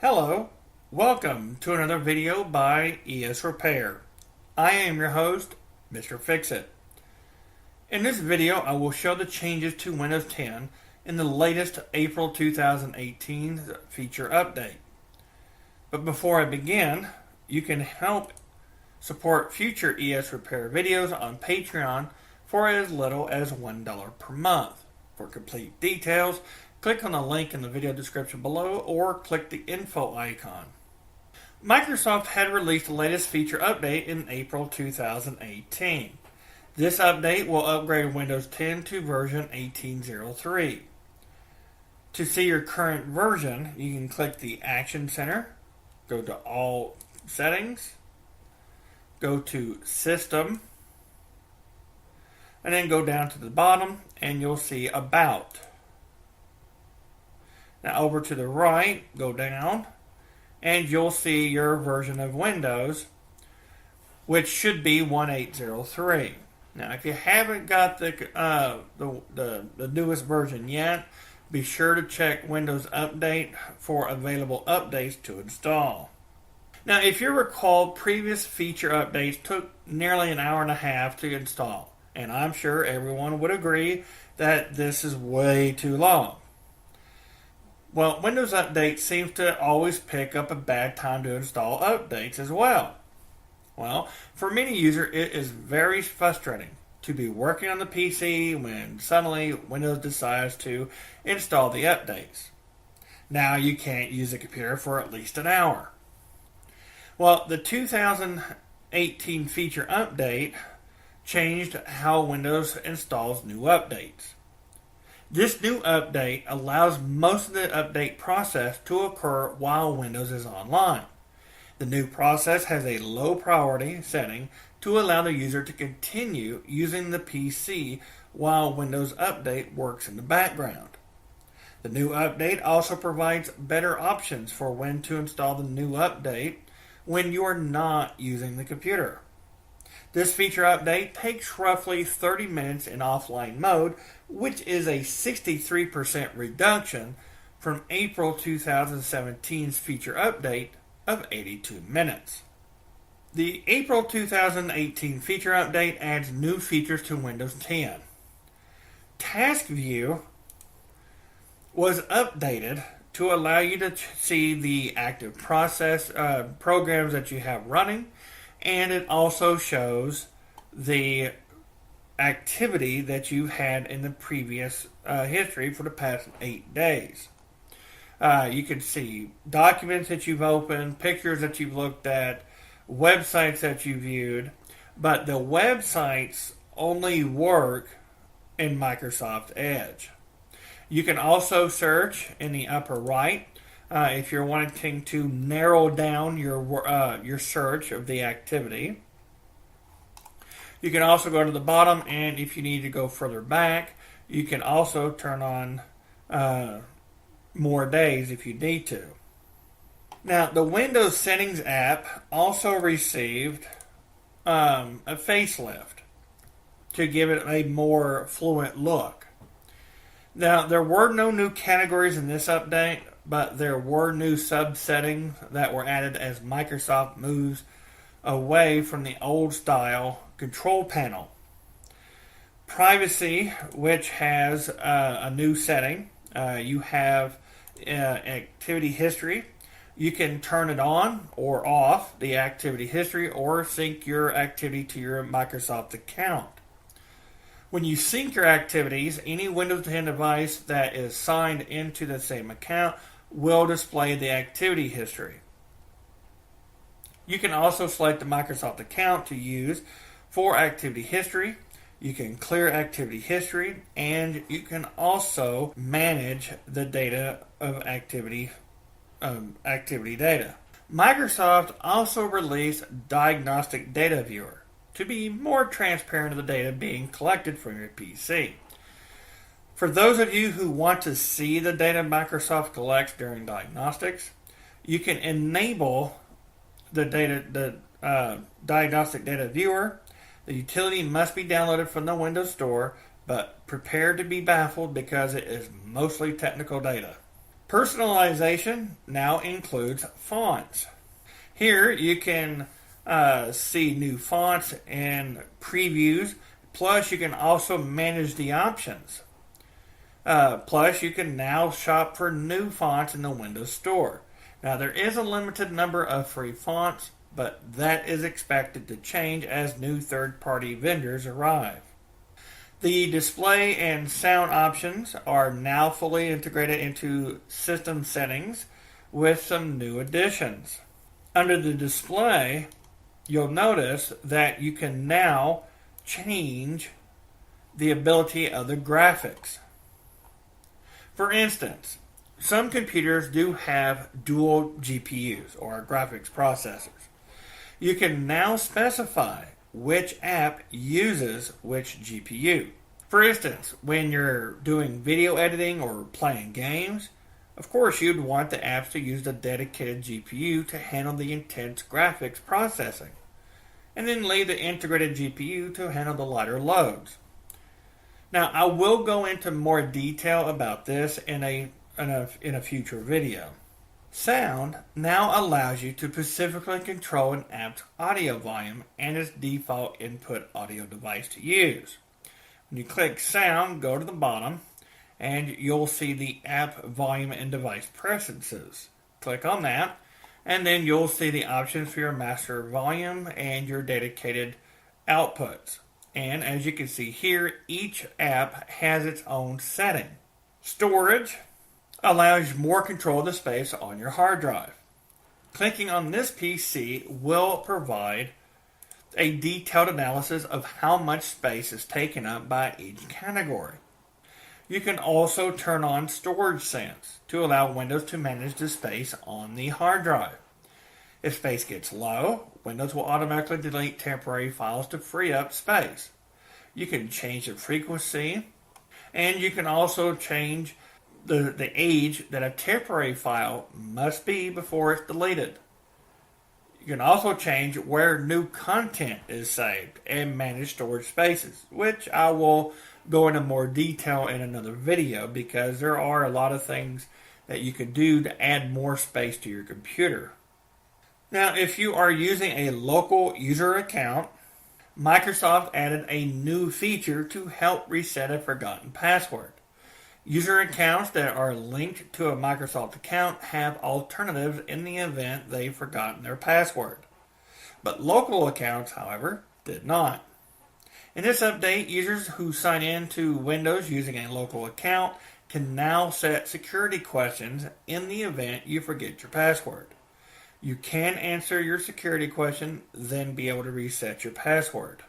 Hello, welcome to another video by ES Repair. I am your host, Mr. Fixit. In this video, I will show the changes to Windows 10 in the latest April 2018 feature update. But before I begin, you can help support future ES Repair videos on Patreon for as little as $1 per month. For complete details, click on the link in the video description below or click the info icon. Microsoft had released the latest feature update in April 2018. This update will upgrade Windows 10 to version 18.03. To see your current version, you can click the Action Center, go to All Settings, go to System, and then go down to the bottom and you'll see About. Now over to the right, go down, and you'll see your version of Windows, which should be 18.03. Now, if you haven't got the newest version yet, be sure to check Windows Update for available updates to install. Now, if you recall, previous feature updates took nearly an hour and a half to install, and I'm sure everyone would agree that this is way too long. Well, Windows Update seems to always pick up a bad time to install updates as well. Well, for many users, it is very frustrating to be working on the PC when suddenly Windows decides to install the updates. Now you can't use the computer for at least an hour. Well, the 2018 feature update changed how Windows installs new updates. This new update allows most of the update process to occur while Windows is online. The new process has a low priority setting to allow the user to continue using the PC while Windows Update works in the background. The new update also provides better options for when to install the new update when you are not using the computer. This feature update takes roughly 30 minutes in offline mode, which is a 63% reduction from April 2017's feature update of 82 minutes. The April 2018 feature update adds new features to Windows 10. Task View was updated to allow you to see the active process programs that you have running, and it also shows the activity that you had in the previous history for the past 8 days. You can see documents that you've opened, pictures that you've looked at, websites that you viewed, but the websites only work in Microsoft Edge. You can also search in the upper right if you're wanting to narrow down your search of the activity. You can also go to the bottom, and if you need to go further back, you can also turn on more days if you need to. Now, the Windows Settings app also received a facelift to give it a more fluent look. Now, there were no new categories in this update, but there were new sub-settings that were added as Microsoft moves away from the old style control panel. Privacy, which has a new setting. You have activity history. You can turn it on or off, the activity history, or sync your activity to your Microsoft account. When you sync your activities, any Windows 10 device that is signed into the same account will display the activity history. You can also select the Microsoft account to use for activity history. You can clear activity history, and you can also manage the data of activity data. Microsoft also released Diagnostic Data Viewer to be more transparent of the data being collected from your PC. For those of you who want to see the data Microsoft collects during diagnostics, you can enable the Diagnostic Data Viewer. The utility must be downloaded from the Windows Store, but prepare to be baffled because it is mostly technical data. Personalization now includes fonts. Here you can see new fonts and previews. Plus, you can also manage the options. Plus, you can now shop for new fonts in the Windows Store. Now, there is a limited number of free fonts, but that is expected to change as new third-party vendors arrive. The display and sound options are now fully integrated into system settings with some new additions. Under the display, you'll notice that you can now change the ability of the graphics. For instance, some computers do have dual GPUs or graphics processors. You can now specify which app uses which GPU. For instance, when you're doing video editing or playing games, of course you'd want the apps to use the dedicated GPU to handle the intense graphics processing, and then leave the integrated GPU to handle the lighter loads. Now, I will go into more detail about this in a future video. Sound now allows you to specifically control an app's audio volume and its default input audio device to use. When you click Sound, go to the bottom, and you'll see the app volume and device preferences. Click on that, and then you'll see the options for your master volume and your dedicated outputs. And as you can see here, each app has its own setting. Storage allows more control of the space on your hard drive. Clicking on this PC will provide a detailed analysis of how much space is taken up by each category. You can also turn on Storage Sense to allow Windows to manage the space on the hard drive. If space gets low, Windows will automatically delete temporary files to free up space. You can change the frequency, and you can also change the age that a temporary file must be before it's deleted. You can also change where new content is saved and manage storage spaces, which I will go into more detail in another video because there are a lot of things that you can do to add more space to your computer. Now, if you are using a local user account, Microsoft added a new feature to help reset a forgotten password. User accounts that are linked to a Microsoft account have alternatives in the event they've forgotten their password. But local accounts, however, did not. In this update, users who sign in to Windows using a local account can now set security questions in the event you forget your password. You can answer your security question, then be able to reset your password.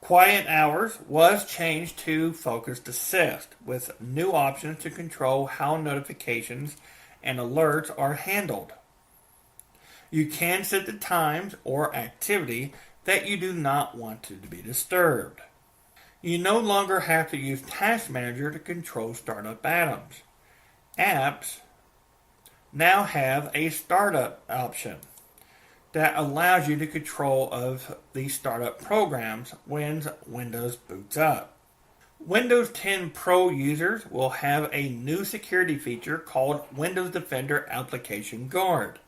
Quiet hours was changed to focused assist, with new options to control how notifications and alerts are handled. You can set the times or activity that you do not want to be disturbed. You no longer have to use Task Manager to control startup items. Apps now have a startup option that allows you to control of the startup programs when Windows boots up. Windows 10 Pro users will have a new security feature called Windows Defender Application Guard.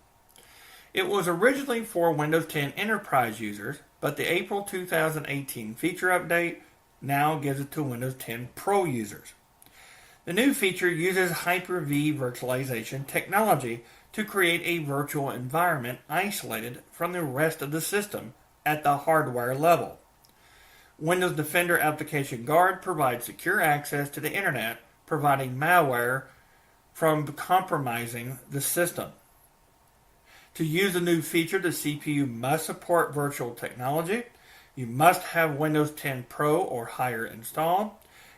It was originally for Windows 10 Enterprise users, but the April 2018 feature update now gives it to Windows 10 Pro users. The new feature uses Hyper-V virtualization technology to create a virtual environment isolated from the rest of the system at the hardware level. Windows Defender Application Guard provides secure access to the Internet, providing malware from compromising the system. To use the new feature, the CPU must support virtual technology, you must have Windows 10 Pro or higher installed,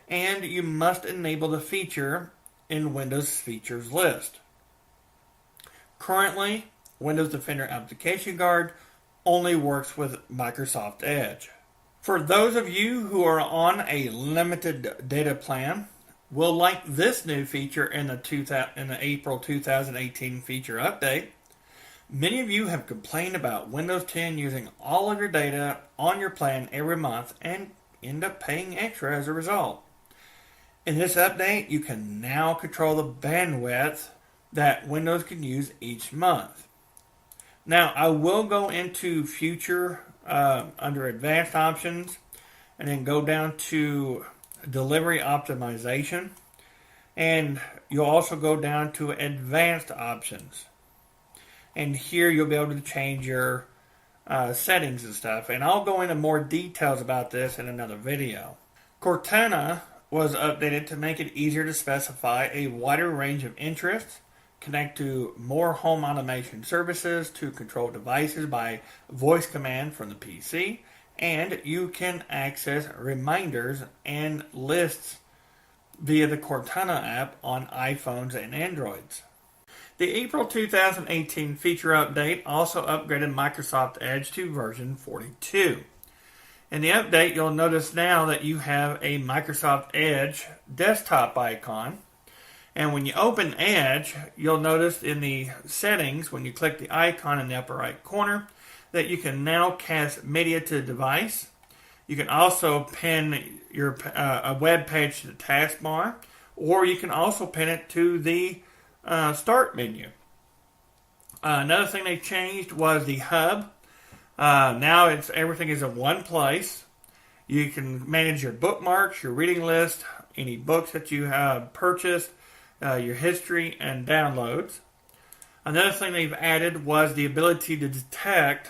and you must enable the feature in Windows Features list. Currently, Windows Defender Application Guard only works with Microsoft Edge. For those of you who are on a limited data plan, will like this new feature in the April 2018 feature update. Many of you have complained about Windows 10 using all of your data on your plan every month and end up paying extra as a result. In this update, you can now control the bandwidth that Windows can use each month. Now, I will go into future under advanced options and then go down to delivery optimization. And you'll also go down to advanced options. And here you'll be able to change your settings and stuff. And I'll go into more details about this in another video. Cortana was updated to make it easier to specify a wider range of interests, connect to more home automation services to control devices by voice command from the PC, and you can access reminders and lists via the Cortana app on iPhones and Androids. The April 2018 feature update also upgraded Microsoft Edge to version 42. In the update, you'll notice now that you have a Microsoft Edge desktop icon. And when you open Edge, you'll notice in the settings, when you click the icon in the upper right corner, that you can now cast media to the device. You can also pin your a web page to the taskbar, or you can also pin it to the start menu. Another thing they changed was the hub. Now everything is in one place. You can manage your bookmarks, your reading list, any books that you have purchased, your history, and downloads. Another thing they've added was the ability to detect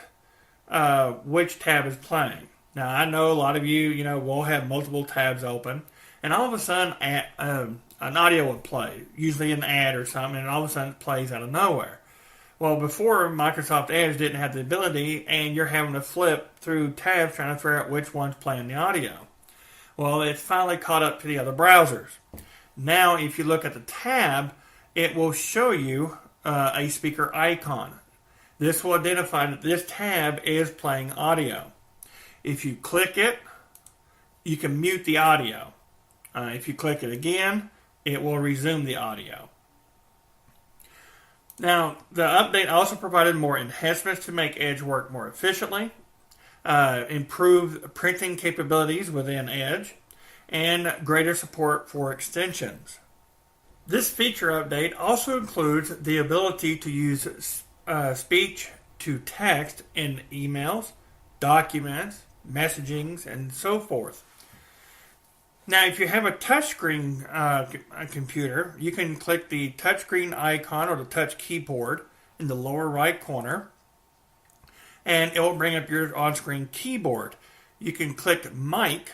which tab is playing. Now, I know a lot of you, will have multiple tabs open, and all of a sudden an audio will play, usually an ad or something, and all of a sudden it plays out of nowhere. Well, before, Microsoft Edge didn't have the ability, and you're having to flip through tabs trying to figure out which one's playing the audio. Well, it's finally caught up to the other browsers. Now, if you look at the tab, it will show you a speaker icon. This will identify that this tab is playing audio. If you click it, you can mute the audio. If you click it again, it will resume the audio. Now, the update also provided more enhancements to make Edge work more efficiently, improved printing capabilities within Edge, and greater support for extensions. This feature update also includes the ability to use speech to text in emails, documents, messagings, and so forth. Now, if you have a touchscreen computer, you can click the touchscreen icon or the touch keyboard in the lower right corner, and it will bring up your on-screen keyboard. You can click Mic,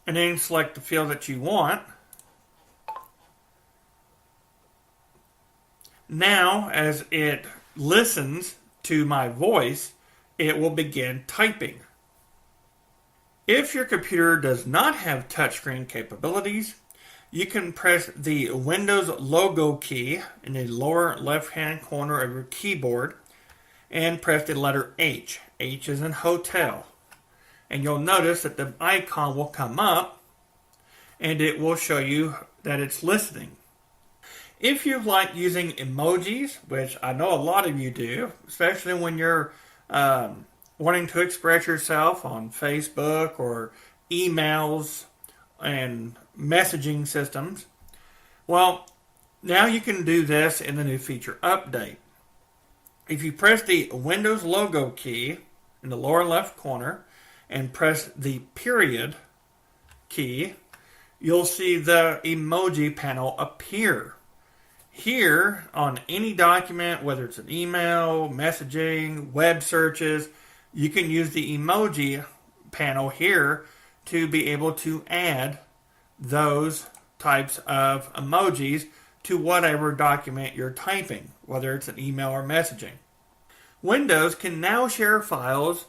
and then select the field that you want. Now, as it listens to my voice, it will begin typing. If your computer does not have touchscreen capabilities, you can press the Windows logo key in the lower left-hand corner of your keyboard and press the letter H. H is in hotel. And you'll notice that the icon will come up and it will show you that it's listening. If you like using emojis, which I know a lot of you do, especially when you're wanting to express yourself on Facebook or emails and messaging systems, well, now you can do this in the new feature update. If you press the Windows logo key in the lower left corner and press the period key, you'll see the emoji panel appear. Here, on any document, whether it's an email, messaging, web searches, you can use the emoji panel here to be able to add those types of emojis to whatever document you're typing, whether it's an email or messaging. Windows can now share files,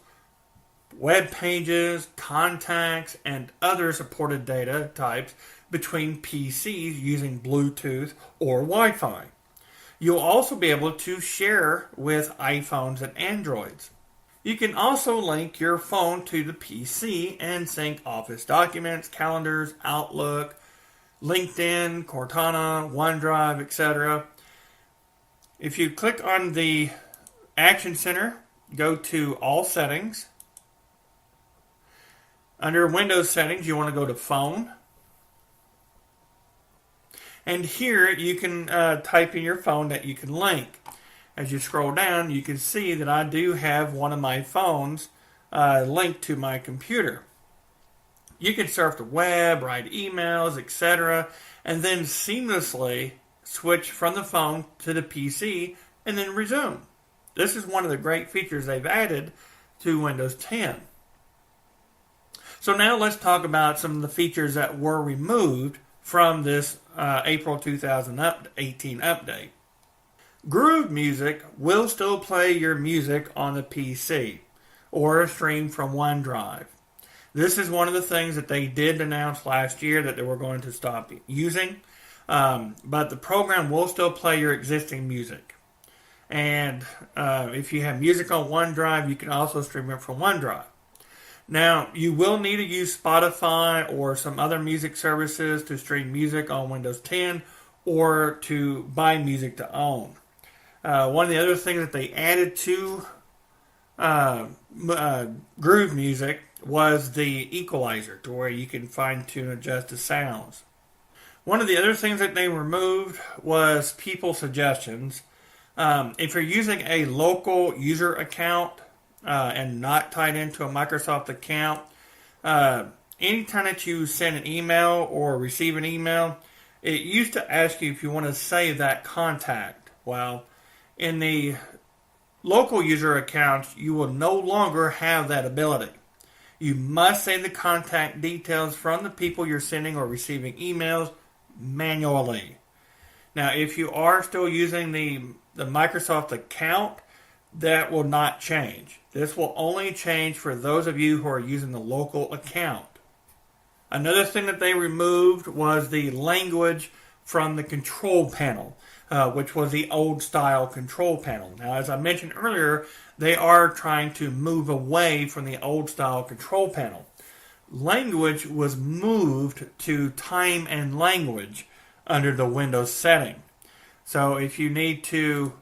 web pages, contacts, and other supported data types between PCs using Bluetooth or Wi-Fi. You'll also be able to share with iPhones and Androids. You can also link your phone to the PC and sync Office documents, calendars, Outlook, LinkedIn, Cortana, OneDrive, etc. If you click on the Action Center, go to All Settings. Under Windows Settings, you want to go to Phone. And here you can type in your phone that you can link. As you scroll down, you can see that I do have one of my phones linked to my computer. You can surf the web, write emails, etc., and then seamlessly switch from the phone to the PC and then resume. This is one of the great features they've added to Windows 10. So now let's talk about some of the features that were removed from this April 2018 update. Groove Music will still play your music on the PC or stream from OneDrive. This is one of the things that they did announce last year that they were going to stop using, but the program will still play your existing music. And if you have music on OneDrive, you can also stream it from OneDrive. Now, you will need to use Spotify or some other music services to stream music on Windows 10 or to buy music to own. One of the other things that they added to Groove Music was the equalizer, to where you can fine-tune and adjust the sounds. One of the other things that they removed was people suggestions. If you're using a local user account and not tied into a Microsoft account, anytime that you send an email or receive an email, it used to ask you if you want to save that contact. Well, in the local user accounts, you will no longer have that ability. You must save the contact details from the people you're sending or receiving emails manually. Now, if you are still using the Microsoft account, that will not change. This will only change for those of you who are using the local account. Another thing that they removed was the language from the control panel, which was the old style control panel. Now, as I mentioned earlier, they are trying to move away from the old style control panel. Language was moved to time and language under the Windows setting. So if you need to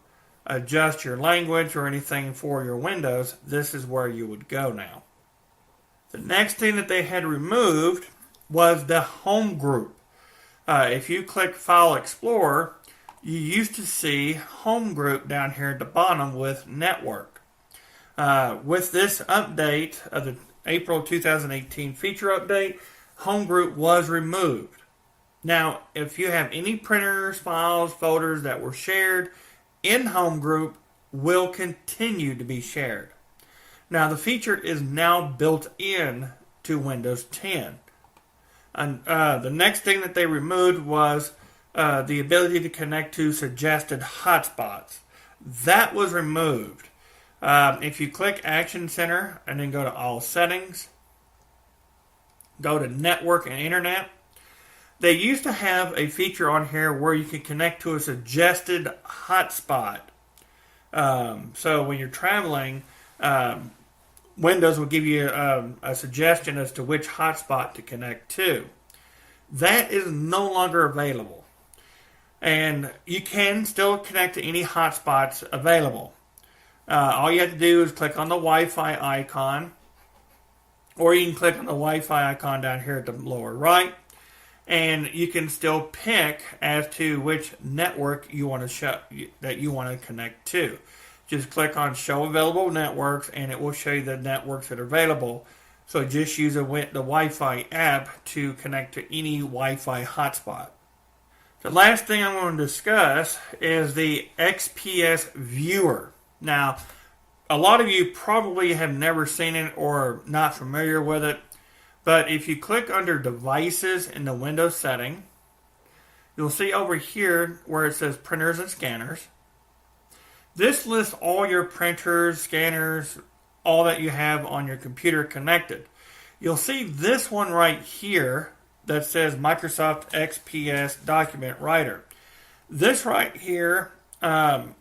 adjust your language or anything for your Windows, this is where you would go now. The next thing that they had removed was the Homegroup. If you click File Explorer, you used to see Homegroup down here at the bottom with Network. With this update of the April 2018 feature update, Homegroup was removed. Now, if you have any printers, files, folders that were shared in Homegroup, will continue to be shared. Now, the feature is now built in to Windows 10. And the next thing that they removed was the ability to connect to suggested hotspots. That was removed. If you click Action Center and then go to All Settings, go to Network and Internet, they used to have a feature on here where you can connect to a suggested hotspot. So when you're traveling, Windows will give you a suggestion as to which hotspot to connect to. That is no longer available. And you can still connect to any hotspots available. All you have to do is click on the Wi-Fi icon, or you can click on the Wi-Fi icon down here at the lower right, and you can still pick as to which network you want to show that you want to connect to. Just click on Show Available Networks, and it will show you the networks that are available. So just use the Wi-Fi app to connect to any Wi-Fi hotspot. The last thing I'm going to discuss is the XPS Viewer. Now, a lot of you probably have never seen it or not familiar with it, but if you click under Devices in the Windows setting, you'll see over here where it says Printers and Scanners. This lists all your printers, scanners, all that you have on your computer connected. You'll see this one right here that says Microsoft XPS Document Writer. This right here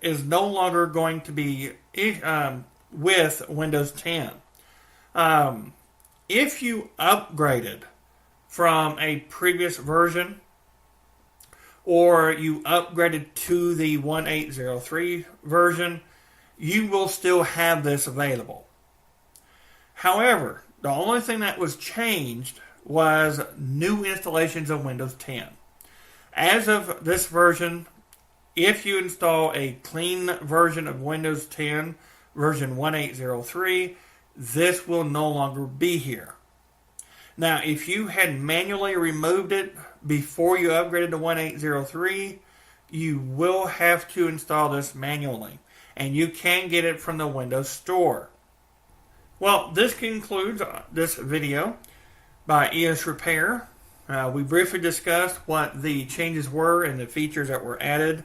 is no longer going to be with Windows 10. If you upgraded from a previous version, or you upgraded to the 1803 version, you will still have this available. However, the only thing that was changed was new installations of Windows 10. As of this version, if you install a clean version of Windows 10, version 1803, this will no longer be here. Now, if you had manually removed it before you upgraded to 1803, you will have to install this manually, and you can get it from the Windows Store. Well, this concludes this video by ES Repair. We briefly discussed what the changes were and the features that were added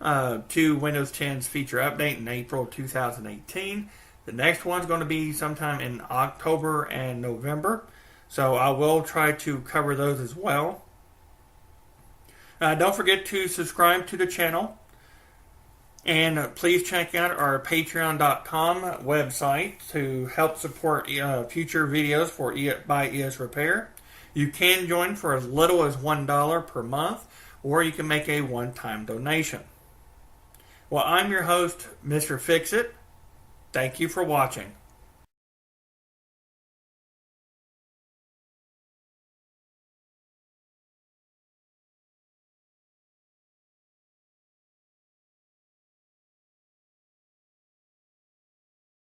to Windows 10's feature update in April 2018. The next one's going to be sometime in October and November, so I will try to cover those as well. Don't forget to subscribe to the channel, and please check out our patreon.com website to help support future videos by ES Repair. You can join for as little as $1 per month, or you can make a one-time donation. Well, I'm your host, Mr. Fix-It. Thank you for watching.